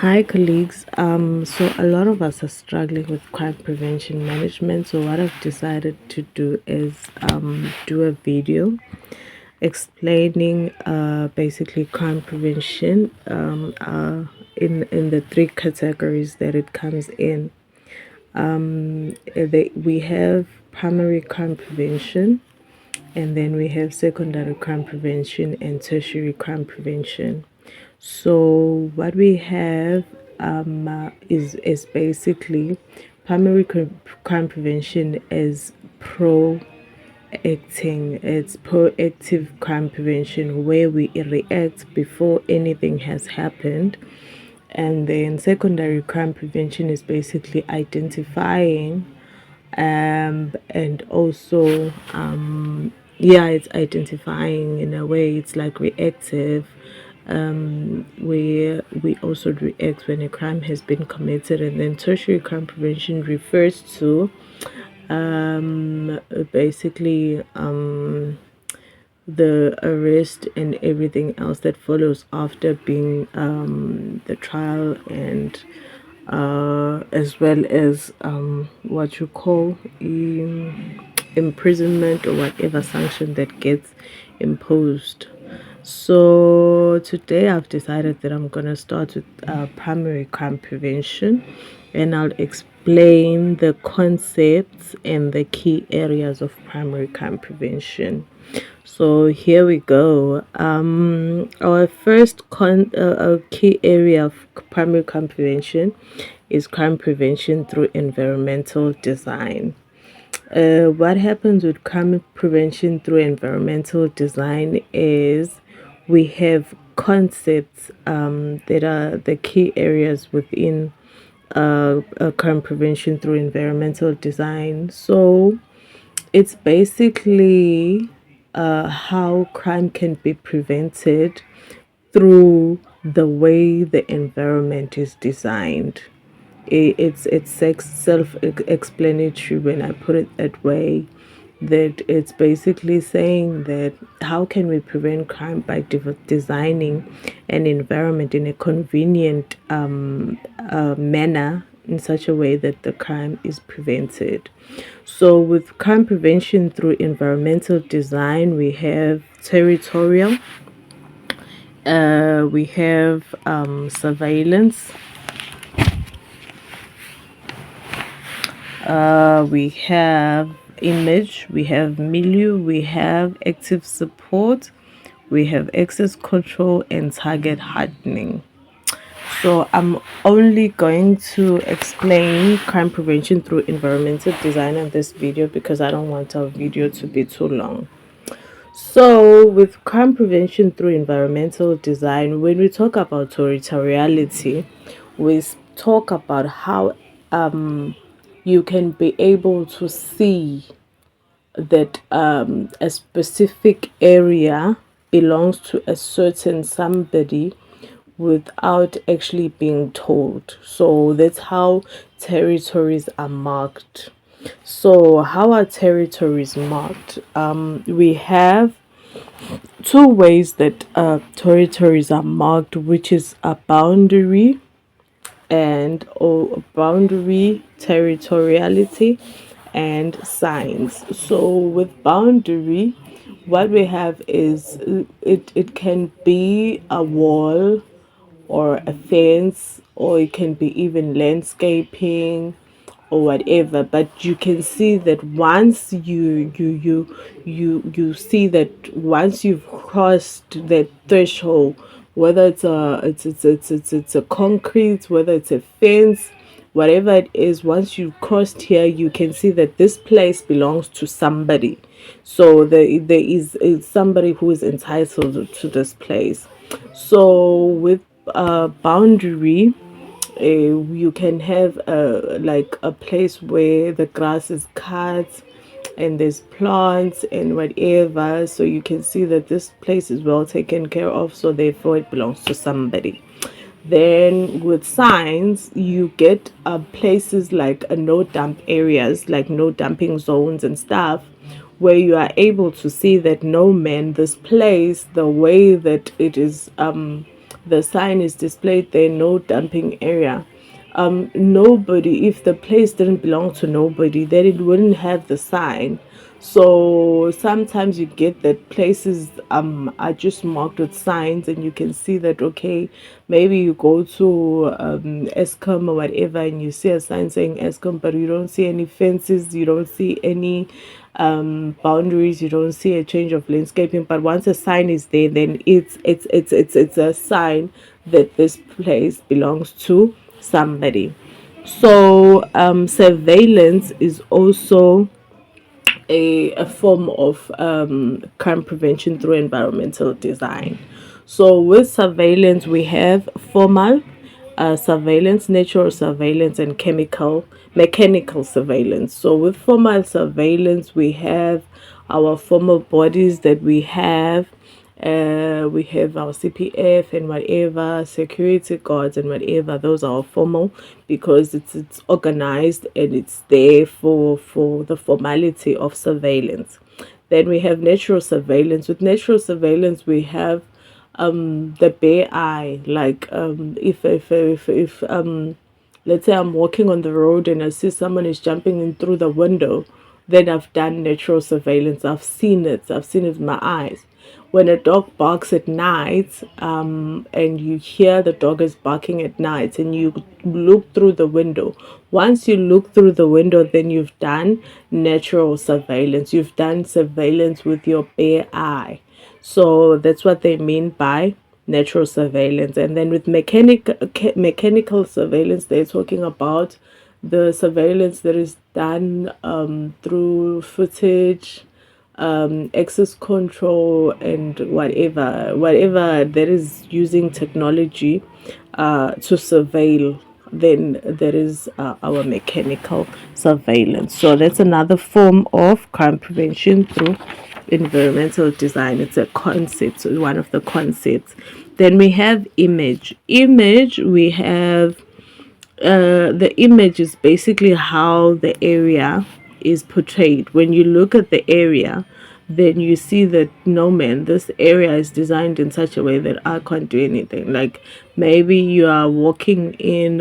Hi colleagues. So a lot of us are struggling with crime prevention management. So what I've decided to do is do a video explaining basically crime prevention in the three categories that it comes in. We have primary crime prevention, and then we have secondary crime prevention and tertiary crime prevention. So what we have is basically primary crime prevention is proacting. It's proactive crime prevention where we react before anything has happened. And then secondary crime prevention is basically identifying and also yeah, it's identifying. In a way it's like reactive, where we also react when a crime has been committed. And then tertiary crime prevention refers to basically the arrest and everything else that follows after being the trial, and as well as what you call imprisonment or whatever sanction that gets imposed. So today I've decided that I'm gonna start with primary crime prevention, and I'll explain the concepts and the key areas of primary crime prevention. So here we go. Our first key area of primary crime prevention is crime prevention through environmental design. What happens with crime prevention through environmental design is we have concepts that are the key areas within crime prevention through environmental design. So it's basically how crime can be prevented through the way the environment is designed. It's self-explanatory when I put it that way, that it's basically saying that how can we prevent crime by designing an environment in a convenient manner, in such a way that the crime is prevented. So with crime prevention through environmental design, we have territorial, we have surveillance, we have image, we have milieu, we have active support, we have access control, and target hardening. So I'm only going to explain crime prevention through environmental design in this video because I don't want our video to be too long. So with crime prevention through environmental design, when we talk about territoriality, we talk about how you can be able to see that a specific area belongs to a certain somebody without actually being told. So that's how territories are marked. So how are territories marked? We have two ways that territories are marked, which is a boundary and or boundary, territoriality, and signs. So with boundary, what we have is it can be a wall or a fence, or it can be even landscaping or whatever. But you can see that once you see that once you've crossed that threshold, whether it's a concrete, whether it's a fence, whatever it is, once you've crossed here, you can see that this place belongs to somebody. So there is somebody who is entitled to this place. So with boundary, you can have like a place where the grass is cut and there's plants and whatever, so you can see that this place is well taken care of, so therefore it belongs to somebody. Then with signs, you get places like no dump areas, like no dumping zones and stuff, where you are able to see that no man, this place, the way that it is the sign is displayed there, no dumping area. Nobody, if the place didn't belong to nobody, then it wouldn't have the sign. So sometimes you get that places are just marked with signs, and you can see that, okay, maybe you go to Eskom or whatever, and you see a sign saying Eskom, but you don't see any fences, you don't see any boundaries, you don't see a change of landscaping. But once a sign is there, then it's a sign that this place belongs to somebody. So surveillance is also a form of crime prevention through environmental design. So with surveillance, we have formal surveillance, natural surveillance, and mechanical surveillance. So with formal surveillance, we have our formal bodies that we have our CPF and whatever, security guards and whatever. Those are formal because it's organized and it's there for the formality of surveillance. Then we have natural surveillance. With natural surveillance, we have the bare eye. Like if let's say I'm walking on the road and I see someone is jumping in through the window, then I've done natural surveillance. I've seen it. I've seen it with my eyes. When a dog barks at night, and you hear the dog is barking at night, and you look through the window. Once you look through the window, then you've done natural surveillance. You've done surveillance with your bare eye. So that's what they mean by natural surveillance. And then with mechanical surveillance, they're talking about the surveillance that is done through footage, access control, and whatever that is using technology to surveil. Then there is our mechanical surveillance. So that's another form of crime prevention through environmental design. It's a concept, one of the concepts. Then we have image. We have the image is basically how the area is portrayed. When you look at the area, then you see that, no man, this area is designed in such a way that I can't do anything. Like maybe you are walking in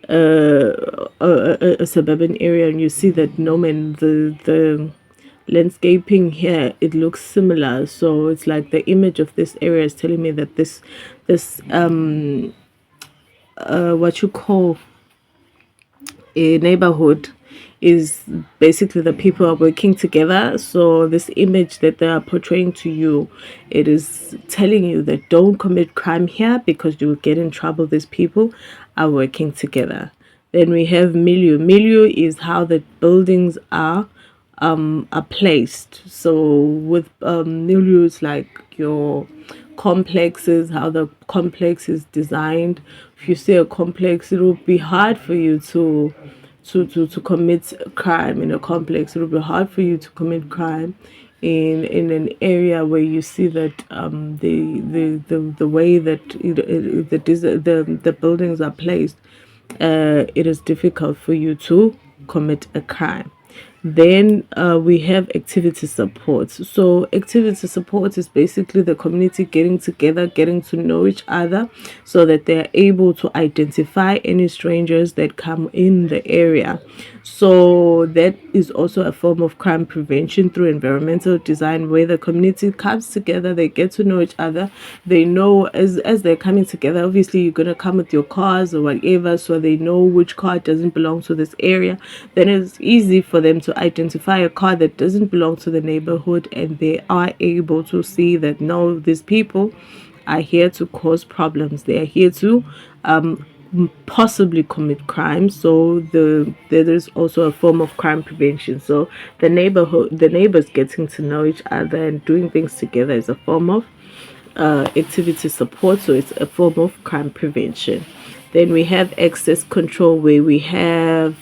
a suburban area, and you see that, no man, the landscaping here, it looks similar. So it's like the image of this area is telling me that this what you call a neighborhood is basically the people are working together. So this image that they are portraying to you, it is telling you that don't commit crime here because you will get in trouble. These people are working together. Then we have milieu is how the buildings are placed. So with milieu, it's like your complexes, how the complex is designed. If you see a complex, it will be hard for you to commit crime in a complex. It will be hard for you to commit crime in an area where you see that the way that the buildings are placed, it is difficult for you to commit a crime. Then we have activity support. So activity support is basically the community getting together, getting to know each other, so that they are able to identify any strangers that come in the area. So that is also a form of crime prevention through environmental design, where the community comes together, they get to know each other, they know as they're coming together, obviously you're going to come with your cars or whatever, so they know which car doesn't belong to this area. Then it's easy for them to identify a car that doesn't belong to the neighborhood, and they are able to see that, no, these people are here to cause problems, they are here to possibly commit crime. So there is also a form of crime prevention. So the neighbors getting to know each other and doing things together is a form of activity support. So it's a form of crime prevention. Then we have access control, where we have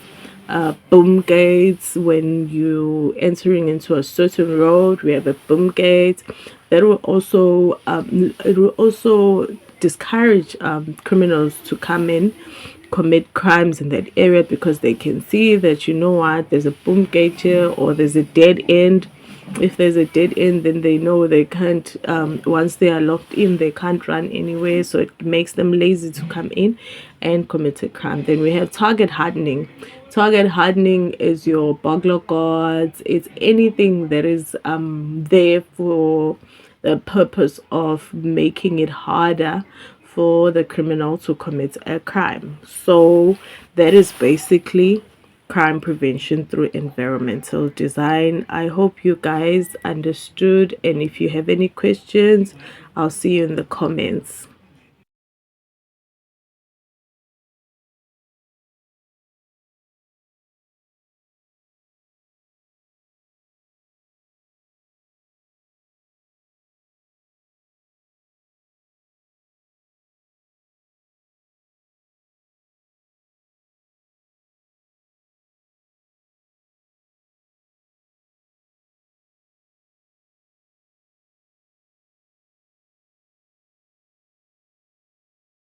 boom gates. When you entering into a certain road, we have a boom gate that will also it will also discourage criminals to come in, commit crimes in that area, because they can see that, you know what, there's a boom gate here, or there's a dead end If there's a dead end, then they know they can't, once they are locked in, they can't run anywhere, so it makes them lazy to come in and commit a crime. Then we have target hardening. Target hardening is your burglar guards. It's anything that is there for the purpose of making it harder for the criminal to commit a crime. So that is basically crime prevention through environmental design. I hope you guys understood, and if you have any questions, I'll see you in the comments.